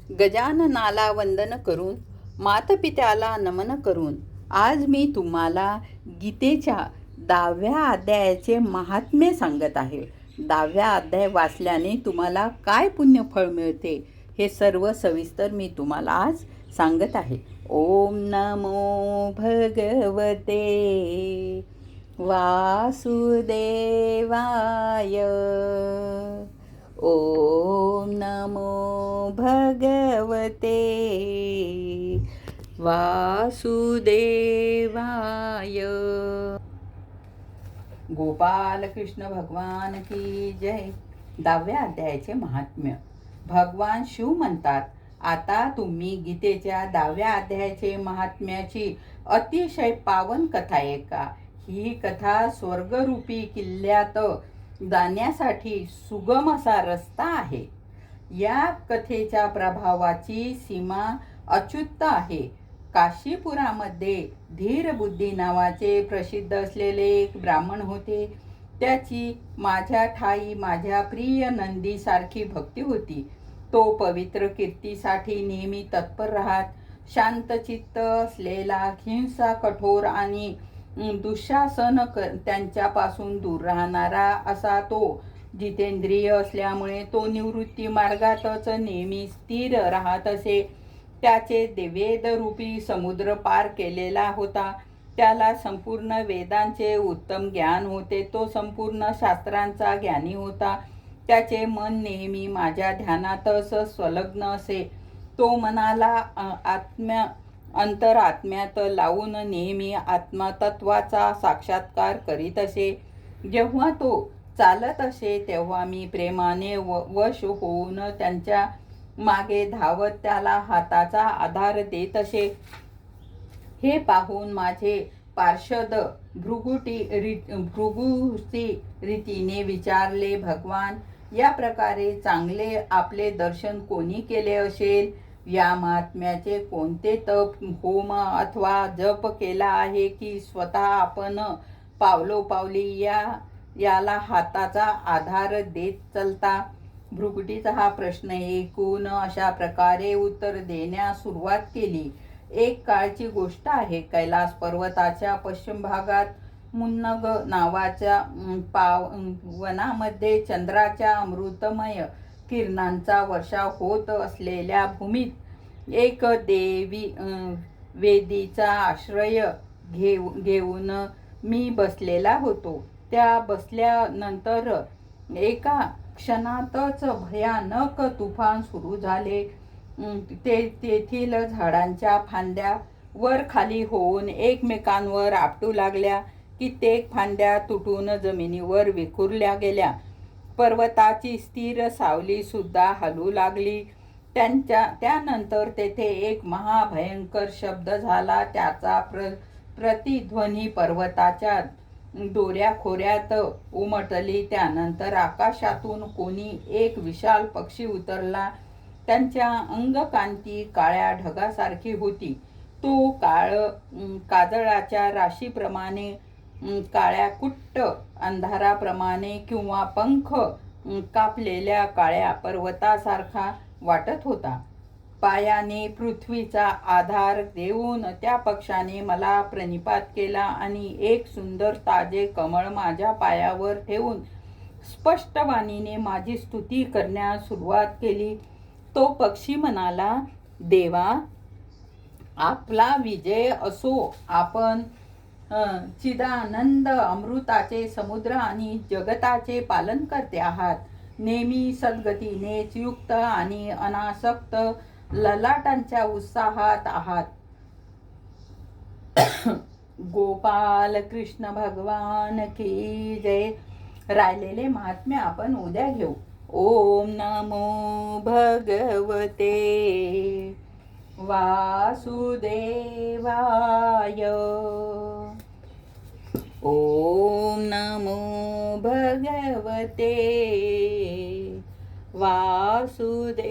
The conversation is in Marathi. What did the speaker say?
गजाननाला वंदन करून, मातपित्याला नमन करून आज मी तुम्हाला गीतेच्या 10व्या अध्यायाचे महात्म्य सांगत आहे. 10व्या अध्याय वाचल्याने तुम्हाला काय पुण्यफळ मिळते हे सर्व सविस्तर मी तुम्हाला आज सांगत आहे. ओम नमो भगवते वासुदेवाय. ओम नमो भगवते वासुदेवाय. गोपाल कृष्ण भगवान की जय. 10व्या अध्यायाचे महात्म्य. भगवान शिव म्हणतात, आता तुम्ही गीतेच्या 10व्या अध्यायाचे महात्म्याची अतिशय पावन कथा ऐका. ही कथा स्वर्गरूपी किल्ल्यात जाण्यासाठी सुगम असा रस्ता आहे. या कथेच्या प्रभावाची सीमा अच्युत आहे. काशीपुरामध्ये धीरबुद्धी नावाचे प्रसिद्ध असलेले एक ब्राह्मण होते. त्याची माझ्या ठाई माझ्या प्रिय नंदीसारखी भक्ती होती. तो पवित्र कीर्तीसाठी नेहमी तत्पर राहत. शांतचित्त असलेला, हिंसा कठोर आणि दुःशासन त्यांच्यापासून दूर राहणारा असा तो. जितेंद्रिय असल्यामुळे तो निवृत्ती मार्गातच नेहमी स्थिर राहत असे. त्याचे वेदरूपी समुद्र पार केलेला होता. त्याला संपूर्ण वेदांचे उत्तम ज्ञान होते. तो संपूर्ण शास्त्रांचा ज्ञानी होता. त्याचे मन नेहमी माझ्या ध्यानातच संलग्न असे. तो मनाला अंतरात्म्यात लावून नेहमी आत्मतत्वाचा साक्षात्कार करीत असे. जेव्हा तो चालत असे तेव्हा मी प्रेमाने वश होऊन त्यांच्या मागे धावत त्याला हाताचा आधार देत असे. हे पाहून माझे पार्षद भृगुसी रीतीने विचारले, भगवान, या प्रकारे चांगले आपले दर्शन कोणी केले असेल? या महात्म्याचे कोणते तप, होम अथवा जप केला आहे की स्वतः आपण पावलोपावली याला हाताचा आधार देत चलता? भृगुटीचा हा प्रश्न ऐकून अशा प्रकारे उत्तर देण्यास सुरुवात केली. एक काळची गोष्ट आहे. कैलास पर्वताच्या पश्चिम भागात मुन्नग नावाच्या वनामध्ये चंद्राच्या अमृतमय किरणांचा वर्षाव होत असलेल्या भूमीत एक वेदीचा आश्रय घेऊन मी बसलेला होतो. त्या बसल्यानंतर एका क्षणातच भयानक तुफान सुरू झाले. तेथील झाडांच्या फांद्या वर खाली होऊन एकमेकांवर आपटू लागल्या. कित्येक फांद्या तुटून जमिनीवर विखुरल्या गेल्या. पर्वताची स्थिर सावली सुद्धा हलू लागली. त्यानंतर तेथे एक महाभयंकर शब्द झाला. त्याचा प्रतिध्वनी पर्वताच्या दोऱ्याखोऱ्यात उमटली. त्यानंतर आकाशातून कोणी एक विशाल पक्षी उतरला. त्यांच्या अंगकांती काळ्या ढगासारखी होती. तो काजळाच्या राशीप्रमाणे, काळ्या कुट्ट अंधाराप्रमाणे किंवा पंख कापलेल्या काळ्या पर्वतासारखा वाटत होता. पायाने पृथ्वीचा आधार देऊन त्या पक्षाने मला प्रणिपात केला आणि एक सुंदर ताजे कमळ माझ्या पायावर ठेवून स्पष्ट वाणीने माझी स्तुती करण्यास सुरुवात केली. तो पक्षी म्हणाला, देवा, आपला विजय असो. आपण चिदानंद अमृताचे समुद्र आणि जगताचे पालनकर्ते आहात. नेहमी सद्गतीनेच युक्त आणि अनासक्त ललाटांच्या उत्साहात आहात. गोपाल कृष्ण भगवान की जय. राहिलेले महात्म्य आपण उद्या घेऊ. ओम नमो भगवते वासुदेवाय. ओम नमो भगवते वासुदेवाय.